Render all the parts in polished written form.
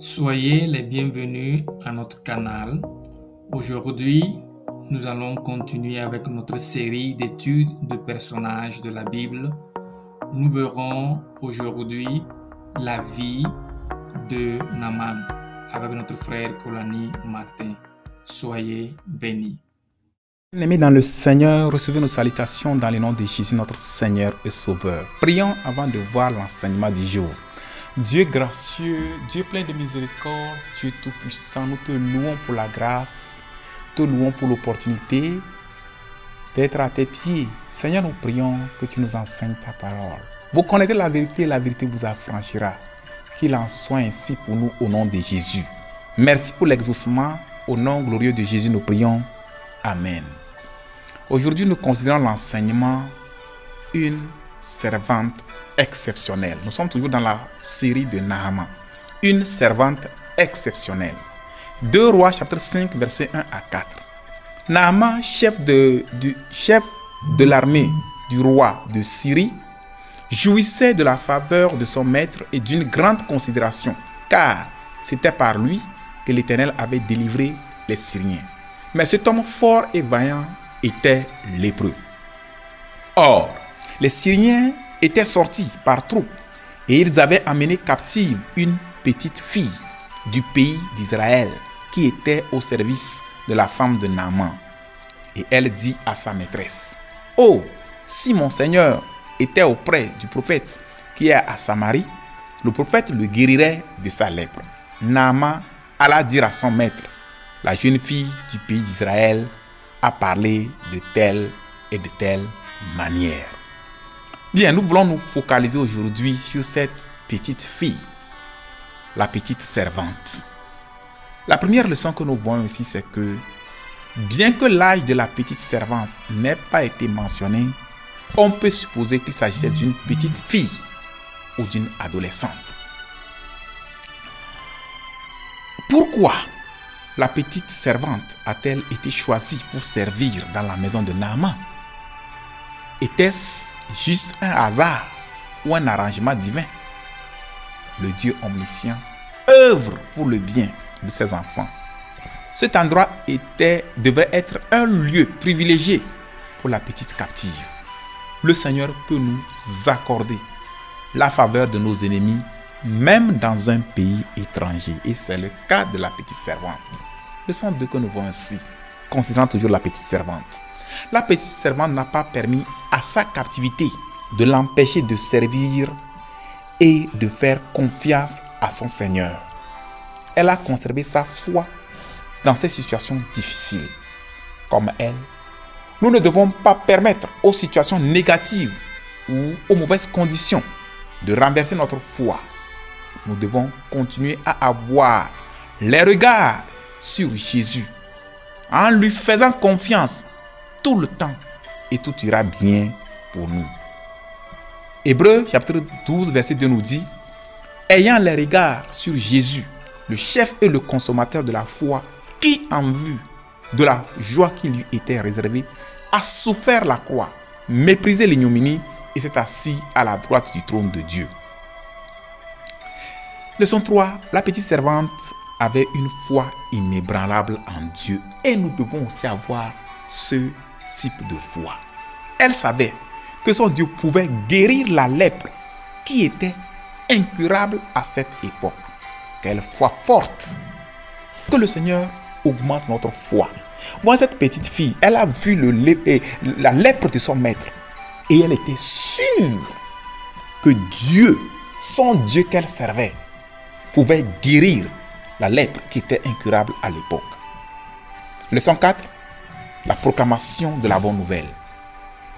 Soyez les bienvenus à notre canal. Aujourd'hui, nous allons continuer avec notre série d'études de personnages de la Bible. Nous verrons aujourd'hui la vie de Naaman avec notre frère Kolani Martin. Soyez bénis. Bien-aimés dans le Seigneur, recevez nos salutations dans le nom de Jésus, notre Seigneur et Sauveur. Prions avant de voir l'enseignement du jour. Dieu gracieux, Dieu plein de miséricorde, Dieu tout-puissant, nous te louons pour la grâce, te louons pour l'opportunité d'être à tes pieds. Seigneur, nous prions que tu nous enseignes ta parole. Vous connaîtrez la vérité vous affranchira. Qu'il en soit ainsi pour nous au nom de Jésus. Merci pour l'exaucement. Au nom glorieux de Jésus, nous prions. Amen. Aujourd'hui, nous considérons l'enseignement une servante exceptionnelle. Nous sommes toujours dans la série de Naaman. Une servante exceptionnelle. 2 Rois, chapitre 5, versets 1 à 4. Naaman, chef de l'armée du roi de Syrie, jouissait de la faveur de son maître et d'une grande considération, car c'était par lui que l'Éternel avait délivré les Syriens. Mais cet homme fort et vaillant était lépreux. Or, les Syriens étaient sortis par troupes et ils avaient amené captive une petite fille du pays d'Israël qui était au service de la femme de Naaman. Et elle dit à sa maîtresse: « Oh, si mon Seigneur était auprès du prophète qui est à Samarie, le prophète le guérirait de sa lèpre. » Naaman alla dire à son maître: « La jeune fille du pays d'Israël a parlé de telle et de telle manière. » Bien, nous voulons nous focaliser aujourd'hui sur cette petite fille, la petite servante. La première leçon que nous voyons ici, c'est que bien que l'âge de la petite servante n'ait pas été mentionné, on peut supposer qu'il s'agissait d'une petite fille ou d'une adolescente. Pourquoi la petite servante a-t-elle été choisie pour servir dans la maison de Naaman? Était-ce juste un hasard ou un arrangement divin? Le Dieu omniscient œuvre pour le bien de ses enfants. Cet endroit devait être un lieu privilégié pour la petite captive. Le Seigneur peut nous accorder la faveur de nos ennemis, même dans un pays étranger. Et c'est le cas de la petite servante. Leçon 2 que nous voyons ici, considérant toujours la petite servante. La petite servante n'a pas permis à sa captivité de l'empêcher de servir et de faire confiance à son Seigneur. Elle a conservé sa foi dans ces situations difficiles. Comme elle, nous ne devons pas permettre aux situations négatives ou aux mauvaises conditions de renverser notre foi. Nous devons continuer à avoir les regards sur Jésus en lui faisant confiance tout le temps et tout ira bien pour nous. Hébreux chapitre 12 verset 2 nous dit: ayant les regards sur Jésus, le chef et le consommateur de la foi, qui en vue de la joie qui lui était réservée, a souffert la croix, méprisé l'ignominie et s'est assis à la droite du trône de Dieu. Leçon 3. La petite servante avait une foi inébranlable en Dieu et nous devons aussi avoir ce type de foi. Elle savait que son Dieu pouvait guérir la lèpre qui était incurable à cette époque. Quelle foi forte! Que le Seigneur augmente notre foi. Voyez cette petite fille, elle a vu la lèpre de son maître et elle était sûre que Dieu, son Dieu qu'elle servait, pouvait guérir la lèpre qui était incurable à l'époque. Leçon 4. La proclamation de la bonne nouvelle.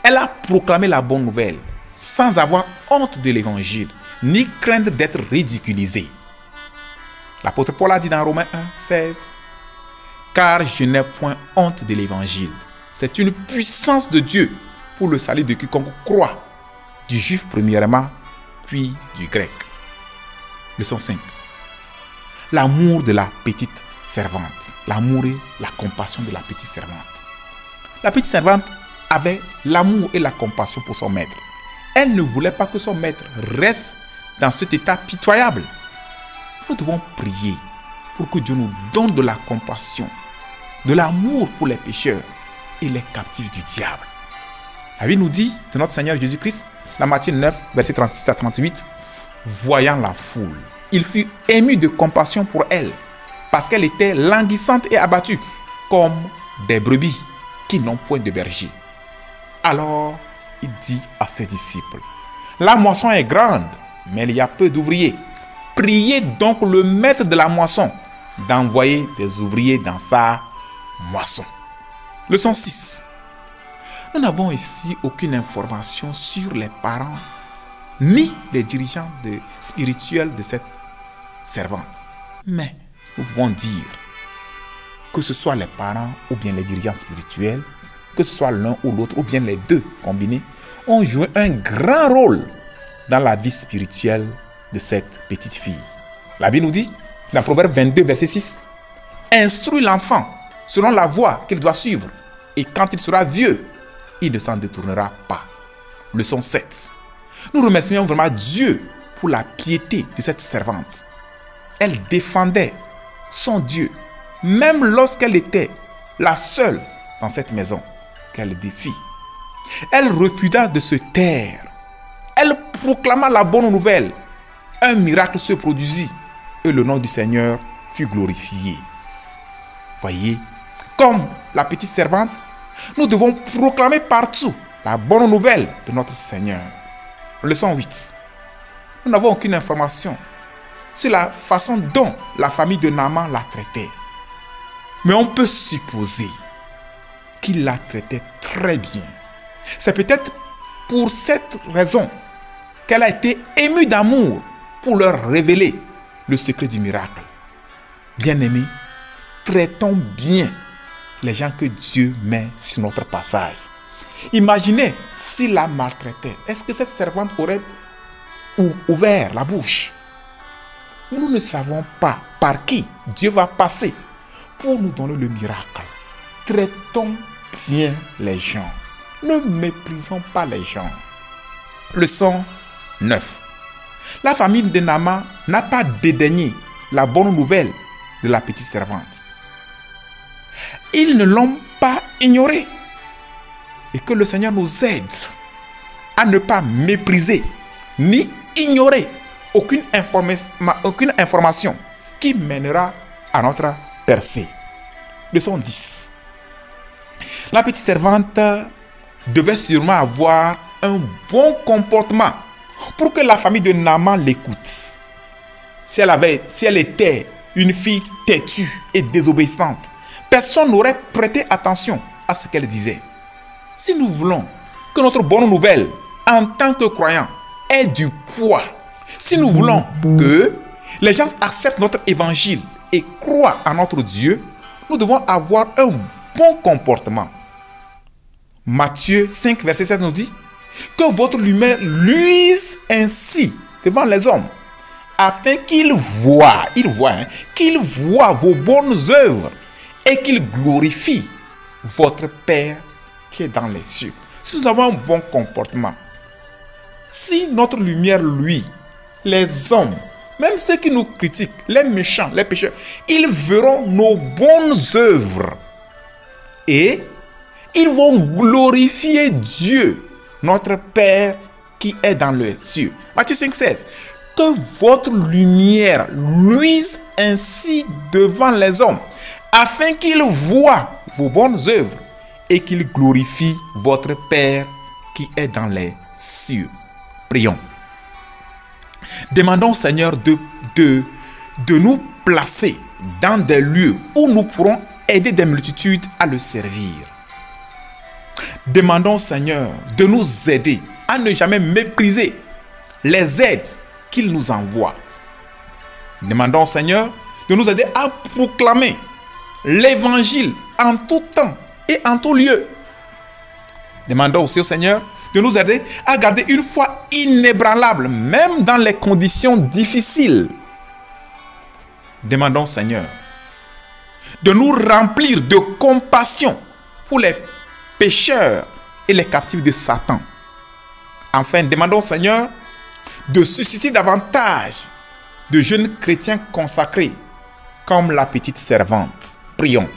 Elle a proclamé la bonne nouvelle sans avoir honte de l'évangile, ni craindre d'être ridiculisée. L'apôtre Paul a dit dans Romains 1, 16: car je n'ai point honte de l'évangile. C'est une puissance de Dieu pour le salut de quiconque croit, du juif premièrement, puis du grec. Leçon 5. L'amour de la petite servante. L'amour et la compassion de la petite servante. La petite servante avait l'amour et la compassion pour son maître. Elle ne voulait pas que son maître reste dans cet état pitoyable. Nous devons prier pour que Dieu nous donne de la compassion, de l'amour pour les pécheurs et les captifs du diable. La Bible nous dit de notre Seigneur Jésus-Christ, dans Matthieu 9, versets 36 à 38, voyant la foule, il fut ému de compassion pour elle, parce qu'elle était languissante et abattue, comme des brebis qui n'ont point de berger. Alors, il dit à ses disciples, la moisson est grande, mais il y a peu d'ouvriers. Priez donc le maître de la moisson d'envoyer des ouvriers dans sa moisson. Leçon 6. Nous n'avons ici aucune information sur les parents ni les dirigeants spirituels de cette servante. Mais nous pouvons dire que ce soit les parents ou bien les dirigeants spirituels, que ce soit l'un ou l'autre ou bien les deux combinés, ont joué un grand rôle dans la vie spirituelle de cette petite fille. La Bible nous dit, dans Proverbe 22, verset 6, « Instruis l'enfant selon la voie qu'il doit suivre, et quand il sera vieux, il ne s'en détournera pas. » Leçon 7. Nous remercions vraiment Dieu pour la piété de cette servante. Elle défendait son Dieu, même lorsqu'elle était la seule dans cette maison qu'elle défie. Elle refusa de se taire. Elle proclama la bonne nouvelle. Un miracle se produisit et le nom du Seigneur fut glorifié. Voyez, comme la petite servante, nous devons proclamer partout la bonne nouvelle de notre Seigneur. Leçon 8. Nous n'avons aucune information sur la façon dont la famille de Naaman la traitait. Mais on peut supposer qu'il la traitait très bien. C'est peut-être pour cette raison qu'elle a été émue d'amour pour leur révéler le secret du miracle. Bien-aimés, traitons bien les gens que Dieu met sur notre passage. Imaginez s'il la maltraitait. Est-ce que cette servante aurait ouvert la bouche? Nous ne savons pas par qui Dieu va passer pour nous donner le miracle. Traitons bien les gens. Ne méprisons pas les gens. Leçon 9. La famille de Naaman n'a pas dédaigné la bonne nouvelle de la petite servante. Ils ne l'ont pas ignoré. Et que le Seigneur nous aide à ne pas mépriser ni ignorer aucune information qui mènera à notre percée. Leçon 10. La petite servante devait sûrement avoir un bon comportement pour que la famille de Naaman l'écoute. Si elle était une fille têtue et désobéissante, personne n'aurait prêté attention à ce qu'elle disait. Si nous voulons que notre bonne nouvelle en tant que croyants ait du poids, si nous voulons que les gens acceptent notre évangile et croient en notre Dieu, nous devons avoir un bon comportement. Matthieu 5, verset 7 nous dit que votre lumière luise ainsi devant les hommes, afin qu'ils voient, qu'ils voient vos bonnes œuvres et qu'ils glorifient votre Père qui est dans les cieux. Si nous avons un bon comportement, si notre lumière luit, les hommes, même ceux qui nous critiquent, les méchants, les pécheurs, ils verront nos bonnes œuvres et ils vont glorifier Dieu, notre Père qui est dans les cieux. Matthieu 5, 16. Que votre lumière luise ainsi devant les hommes, afin qu'ils voient vos bonnes œuvres et qu'ils glorifient votre Père qui est dans les cieux. Prions. Demandons au Seigneur de nous placer dans des lieux où nous pourrons aider des multitudes à le servir. Demandons au Seigneur de nous aider à ne jamais mépriser les aides qu'il nous envoie. Demandons au Seigneur de nous aider à proclamer l'évangile en tout temps et en tout lieu. Demandons aussi au Seigneur de nous aider à garder une foi inébranlable, même dans les conditions difficiles. Demandons au Seigneur de nous remplir de compassion pour les pécheurs et les captifs de Satan. Enfin, demandons au Seigneur de susciter davantage de jeunes chrétiens consacrés, comme la petite servante. Prions.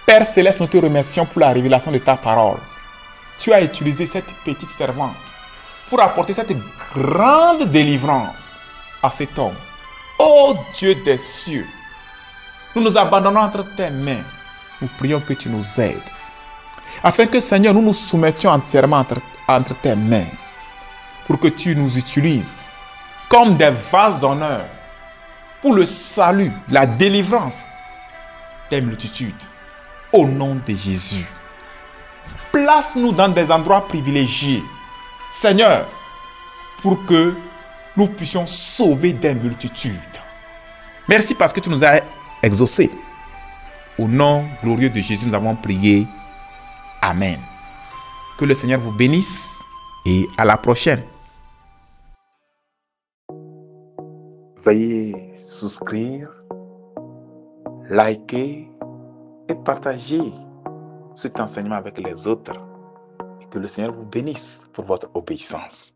Père Céleste, nous te remercions pour la révélation de ta parole. Tu as utilisé cette petite servante pour apporter cette grande délivrance à cet homme. Ô Dieu des cieux, nous nous abandonnons entre tes mains. Nous prions que tu nous aides. Afin que, Seigneur, nous nous soumettions entièrement entre tes mains. Pour que tu nous utilises comme des vases d'honneur pour le salut, la délivrance des multitudes. Au nom de Jésus. Place-nous dans des endroits privilégiés, Seigneur, pour que nous puissions sauver des multitudes. Merci parce que tu nous as exaucés. Au nom glorieux de Jésus, nous avons prié. Amen. Que le Seigneur vous bénisse et à la prochaine. Veuillez souscrire, liker et partager cet enseignement avec les autres. Et que le Seigneur vous bénisse pour votre obéissance.